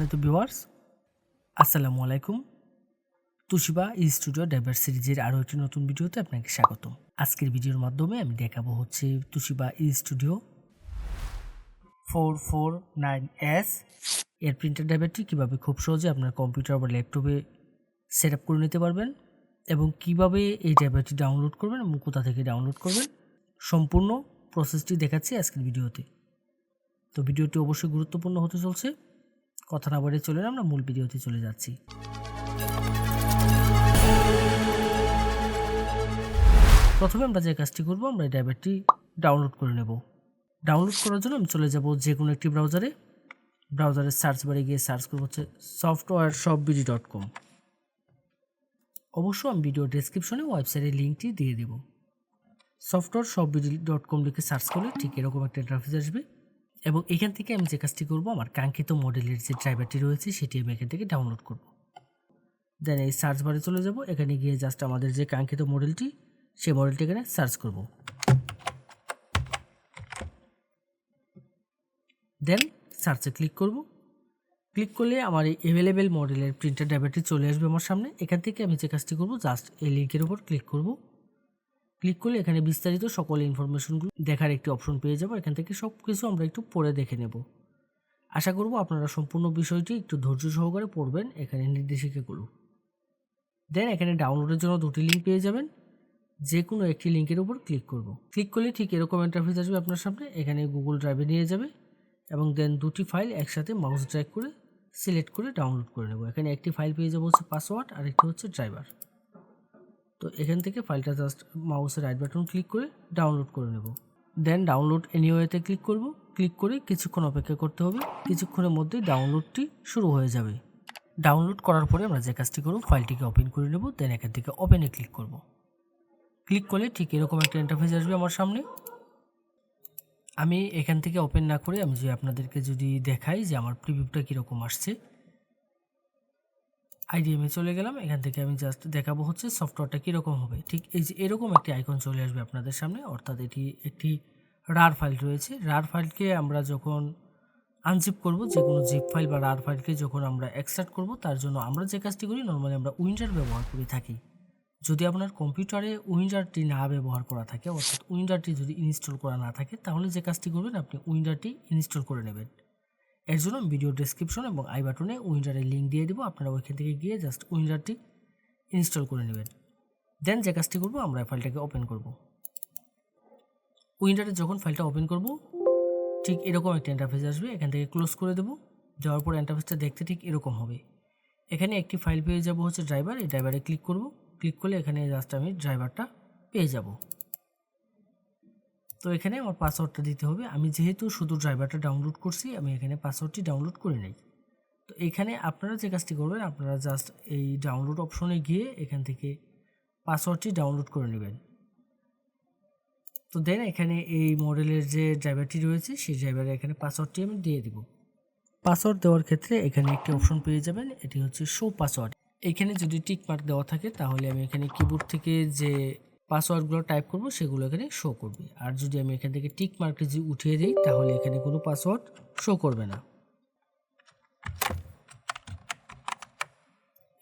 সম্মানিত ভিউয়ার্স, আসসালামু আলাইকুম। তুশিবা স্টুডিও ড্রাইভার সিরিজের আরও একটি নতুন ভিডিওতে আপনাকে স্বাগতম। আজকের ভিডিওর মাধ্যমে আমি দেখাবো হচ্ছে তুশিবা স্টুডিও 449S এর প্রিন্টার ড্রাইভারটি কীভাবে খুব সহজে আপনার কম্পিউটার বা ল্যাপটপে সেট আপ করে নিতে পারবেন এবং কিভাবে এই ড্রাইভারটি ডাউনলোড করবেন এবং কোথা থেকে ডাউনলোড করবেন, সম্পূর্ণ প্রসেসটি দেখাচ্ছি আজকের ভিডিওতে। তো ভিডিওটি অবশ্যই গুরুত্বপূর্ণ হতে চলছে। কথা না বাড়িয়ে চলে আমরা মূল ভিডিওতে চলে যাচ্ছি। প্রথমে আমরা যে কাজটি করব, আমরা এই ড্রাইভারটি ডাউনলোড করে নেব। ডাউনলোড করার জন্য আমি চলে যাব যে কোনো একটি ব্রাউজারের সার্চ বারে গিয়ে সার্চ করব হচ্ছে softwareshopbd.com। অবশ্য আমি ভিডিও ডেসক্রিপশনে ওয়েবসাইটের লিঙ্কটি দিয়ে দেব। softwareshopbd.com লিখে সার্চ করলে ঠিক এরকম একটা ইন্টারফেস আসবে এবং এখান থেকে আমি যে কাজটি করব, আমার কাঙ্ক্ষিত মডেলের যে ড্রাইভারটি রয়েছে সেটি আমি এখান থেকে ডাউনলোড করব। দেন এই সার্চ বারে চলে যাব, এখানে গিয়ে জাস্ট আমাদের যে কাঙ্ক্ষিত মডেলটি সেই মডেলটি এখানে সার্চ করব। দেন সার্চে ক্লিক করব। ক্লিক করলে আমার এই অ্যাভেলেবেল মডেলের প্রিন্টার ড্রাইভারটি চলে আসবে আমার সামনে। এখান থেকে আমি যে কাজটি করব, জাস্ট এই লিঙ্কের উপর ক্লিক করব। ক্লিক করলে এখানে বিস্তারিত সকল ইনফরমেশনগুলো দেখার একটি অপশন পেয়ে যাব। এখান থেকে সব কিছু আমরা একটু পরে দেখে নেব। আশা করব আপনারা সম্পূর্ণ বিষয়টি একটু ধৈর্য সহকারে পড়বেন এখানে নির্দেশিকাগুলো। দেন এখানে ডাউনলোডের জন্য দুটি লিঙ্ক পেয়ে যাবেন, যে কোনো একটি লিঙ্কের উপর ক্লিক করব। ক্লিক করলে ঠিক এরকম ইন্টারফেস আসবে আপনার সামনে। এখানে গুগল ড্রাইভে নিয়ে যাবে এবং দেন দুটি ফাইল একসাথে মাউস ড্র্যাগ করে সিলেক্ট করে ডাউনলোড করে নেব। এখানে একটি ফাইল পেয়ে যাবো হচ্ছে পাসওয়ার্ড আর একটি হচ্ছে ড্রাইভার। তো এখান থেকে ফাইলটা জাস্ট মাউসের রাইট বাটন ক্লিক করে ডাউনলোড করে নেব। দেন ডাউনলোড এনিওয়েতে ক্লিক করব। ক্লিক করে কিছুক্ষণ অপেক্ষা করতে হবে। কিছুক্ষণের মধ্যে ডাউনলোডটি শুরু হয়ে যাবে। ডাউনলোড করার পরে আমরা যে কাজটি করব, ফাইলটিকে ওপেন করে নেব। দেন এখান থেকে ওপেনে ক্লিক করব। ক্লিক করলে ঠিক এরকম একটা ইন্টারফেস আসবে আমার সামনে। আমি এখান থেকে ওপেন না করে আমি আপনাদেরকে যদি দেখাই যে আমার প্রিভিউটা কীরকম আসছে, আইডিএমে চলে গেলাম। এখান থেকে আমি জাস্ট দেখাবো হচ্ছে সফটওয়্যারটা কীরকম হবে। ঠিক এই যে এরকম একটি আইকন চলে আসবে আপনাদের সামনে, অর্থাৎ এটি একটি রার ফাইল রয়েছে। রার ফাইলকে আমরা যখন আনজিপ করব, যে কোনো জিপ ফাইল বা রার ফাইলকে যখন আমরা এক্সট্রাক্ট করব, তার জন্য আমরা যে কাজটি করি, নর্মালি আমরা উইন্ডার ব্যবহার করে থাকি। যদি আপনার কম্পিউটারে উইন্ডারটি না ব্যবহার করা থাকে, অর্থাৎ উইন্ডারটি যদি ইনস্টল করা না থাকে, তাহলে যে কাজটি করবেন, আপনি উইন্ডারটি ইনস্টল করে নেবেন। এর জন্য ভিডিও ডেসক্রিপশন এবং আই বাটনে উইন্ডারের লিঙ্ক দিয়ে দেবো, আপনারা ওইখান থেকে গিয়ে জাস্ট উইন্ডারটি ইনস্টল করে নেবেন। দেন যে কাজটি করব, আমরা ফাইলটাকে ওপেন করব। উইন্ডারে যখন ফাইলটা ওপেন করব, ঠিক এরকম একটা ইন্টারফেস আসবে। এখান থেকে ক্লোজ করে দেবো। যাওয়ার পর ইন্টারফেসটা দেখতে ঠিক এরকম হবে। এখানে একটি ফাইল পেয়ে যাব হচ্ছে ড্রাইভার। এই ড্রাইভারে ক্লিক করব। ক্লিক করলে এখানে জাস্ট আমি ড্রাইভারটা পেয়ে যাব। তো এখানে আমার পাসওয়ার্ডটা দিতে হবে। আমি যেহেতু শুধু ড্রাইভারটা ডাউনলোড করছি, আমি এখানে পাসওয়ার্ডটি ডাউনলোড করে নেই। তো এখানে আপনারা যে কাজটি করবেন, আপনারা জাস্ট এই ডাউনলোড অপশনে গিয়ে এখান থেকে পাসওয়ার্ডটি ডাউনলোড করে নেবেন। তো দেন এখানে এই মডেলের যে ড্রাইভারটি রয়েছে, সেই ড্রাইভারে এখানে পাসওয়ার্ডটি আমি দিয়ে দিব। পাসওয়ার্ড দেওয়ার ক্ষেত্রে এখানে একটি অপশন পেয়ে যাবেন, এটি হচ্ছে শো পাসওয়ার্ড। এখানে যদি টিক মার্ক দেওয়া থাকে, তাহলে আমি এখানে কিবোর্ড থেকে যে পাসওয়ার্ডগুলো টাইপ করব সেগুলো এখানে শো করবে। আর যদি আমি এখান থেকে টিক মার্কটি যদি উঠিয়ে দিই, তাহলে এখানে কোনো পাসওয়ার্ড শো করবে না।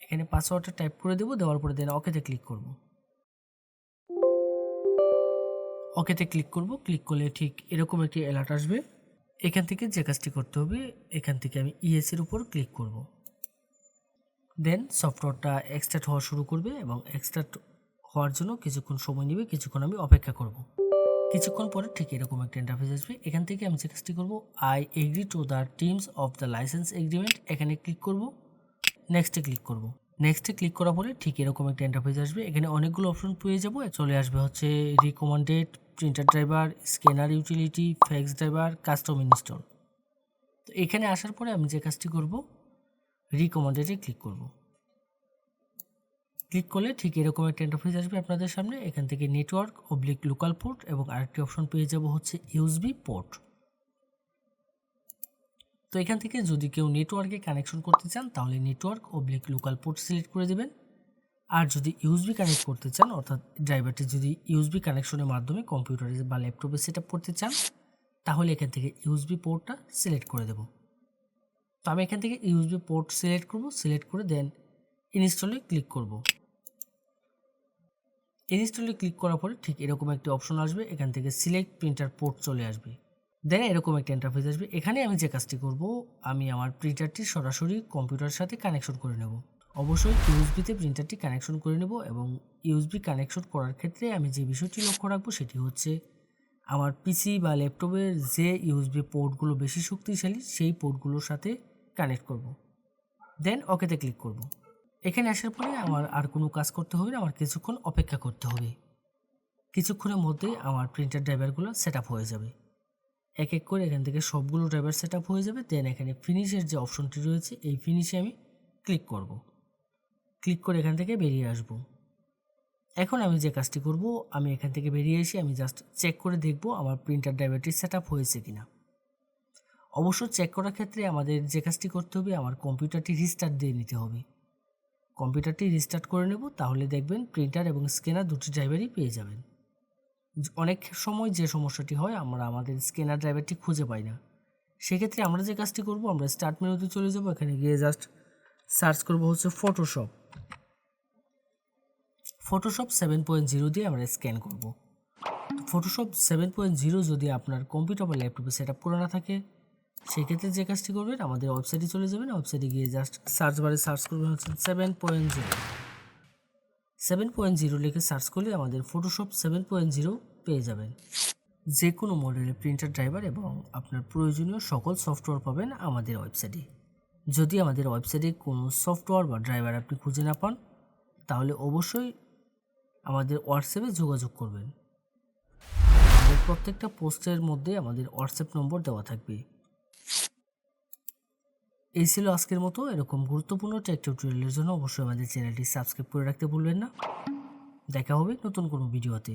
এখানে পাসওয়ার্ডটা টাইপ করে দেবো। দেওয়ার পরে দেন ওকেতে ক্লিক করব। ওকেতে ক্লিক করব। ক্লিক করলে ঠিক এরকম একটি অ্যালার্ট আসবে। এখান থেকে যে কাজটি করতে হবে, এখান থেকে আমি ইএসের উপর ক্লিক করব। দেন সফটওয়্যারটা এক্সট্রাক্ট হওয়া শুরু করবে এবং এক্সট্রাক্ট হওয়ার জন্য কিছুক্ষণ সময় নেবে। কিছুক্ষণ আমি অপেক্ষা করব। কিছুক্ষণ পরে ঠিক এরকম একটা ইন্টারফেস আসবে। এখান থেকে আমি যে কাজটি করব, I agree to the terms of the licence agreement, এখানে ক্লিক করব। নেক্সটে ক্লিক করব। নেক্সটে ক্লিক করার পরে ঠিক এরকম একটা ইন্টারফেস আসবে। এখানে অনেকগুলো অপশন পেয়ে যাব। চলে আসবে হচ্ছে recommended, printer driver, scanner utility, fax driver, custom install. তো এখানে আসার পরে আমি যে কাজটি করব, রিকমেন্ডেডে ক্লিক করব। ক্লিক করলে ঠিক এরকম একটা ইন্টারফেস আসবে আপনাদের সামনে। এখান থেকে নেটওয়ার্ক লোকাল পোর্ট এবং আরেকটি অপশন পেয়ে যাব হচ্ছে ইউএসবি পোর্ট। তো এখান থেকে যদি কেউ নেটওয়ার্কে কানেকশন করতে চান, তাহলে নেটওয়ার্ক লোকাল পোর্ট সিলেক্ট করে দেবেন। আর যদি ইউএসবি কানেক্ট করতে চান, অর্থাৎ ড্রাইভারটি যদি ইউএসবি কানেকশনের মাধ্যমে কম্পিউটারে বা ল্যাপটপে সেট আপ করতে চান, তাহলে এখান থেকে ইউএসবি পোর্টটা সিলেক্ট করে দেব। তো আমি এখান থেকে ইউএসবি পোর্ট সিলেক্ট করব, সিলেক্ট করে দেন ইনস্টলে ক্লিক করব। ইনস্টলে ক্লিক করার পরে ঠিক এরকম একটি অপশন আসবে, এখান থেকে সিলেক্ট প্রিন্টার পোর্ট চলে আসবে। দেন এরকম একটা ইন্টারফেস আসবে। এখানে আমি যে কাজটি করব, আমি আমার প্রিন্টারটি সরাসরি কম্পিউটারের সাথে কানেকশন করে নেব। অবশ্যই ইউএসবিতে প্রিন্টারটি কানেকশন করে নেব এবং ইউএসবি কানেকশন করার ক্ষেত্রে আমি যে বিষয়টি লক্ষ্য রাখবো সেটি হচ্ছে আমার পিসি বা ল্যাপটপের যে ইউএসবি পোর্টগুলো বেশি শক্তিশালী সেই পোর্টগুলোর সাথে কানেক্ট করব। দেন ওকেতে ক্লিক করব। এখানে আসার পরে আমার আর কোনো কাজ করতে হবে না, আমার কিছুক্ষণ অপেক্ষা করতে হবে। কিছুক্ষণের মধ্যেই আমার প্রিন্টার ড্রাইভারগুলো সেট আপ হয়ে যাবে। এক এক করে এখান থেকে সবগুলো ড্রাইভার সেট আপ হয়ে যাবে। দেন এখানে ফিনিশের যে অপশনটি রয়েছে এই ফিনিশে আমি ক্লিক করব। ক্লিক করে এখান থেকে বেরিয়ে আসব। এখন আমি যে কাজটি করব, আমি এখান থেকে বেরিয়ে এসে আমি জাস্ট চেক করে দেখব আমার প্রিন্টার ড্রাইভারটি সেট আপ হয়েছে কিনা। অবশ্য চেক করার ক্ষেত্রে আমাদের যে কাজটি করতে হবে, আমার কম্পিউটারটি রিস্টার্ট দিয়ে নিতে হবে। কম্পিউটারটি রিস্টার্ট করে নেব, তাহলে দেখবেন প্রিন্টার এবং স্ক্যানার দুটি ড্রাইভারই পেয়ে যাবেন। অনেক সময় যে সমস্যাটি হয়, আমরা আমাদের স্ক্যানার ড্রাইভারটি খুঁজে পাই না। সেক্ষেত্রে আমরা যে কাজটি করব, আমরা স্টার্ট মেনুতে চলে যাব, এখানে গিয়ে জাস্ট সার্চ করব হচ্ছে ফটোশপ 7.0 দিয়ে আমরা স্ক্যান করব। ফটোশপ 7.0 যদি আপনার কম্পিউটার বা ল্যাপটপে সেট আপ করা না থাকে, সেক্ষেত্রে যে কাজটি করবেন, আমাদের ওয়েবসাইটে চলে যাবেন। ওয়েবসাইটে গিয়ে জাস্ট সার্চ বারে সার্চ করবেন হচ্ছে 7.0 লিখে সার্চ করলে আমাদের ফটোশপ 7.0 পেয়ে যাবেন। যে কোনো মডেলের প্রিন্টার ড্রাইভার এবং আপনার প্রয়োজনীয় সকল সফটওয়্যার পাবেন আমাদের ওয়েবসাইটে। যদি আমাদের ওয়েবসাইটে কোনো সফটওয়্যার বা ড্রাইভার আপনি খুঁজে না পান, তাহলে অবশ্যই আমাদের হোয়াটসঅ্যাপে যোগাযোগ করবেন। আমাদের প্রত্যেকটা পোস্টের মধ্যে আমাদের হোয়াটসঅ্যাপ নম্বর দেওয়া থাকবে। এই ছিল আজকের মতো। এরকম গুরুত্বপূর্ণ টেক টিউটোরিয়ালের জন্য অবশ্যই আমাদের চ্যানেলটি সাবস্ক্রাইব করে রাখতে ভুলবেন না। দেখা হবে নতুন কোনো ভিডিওতে।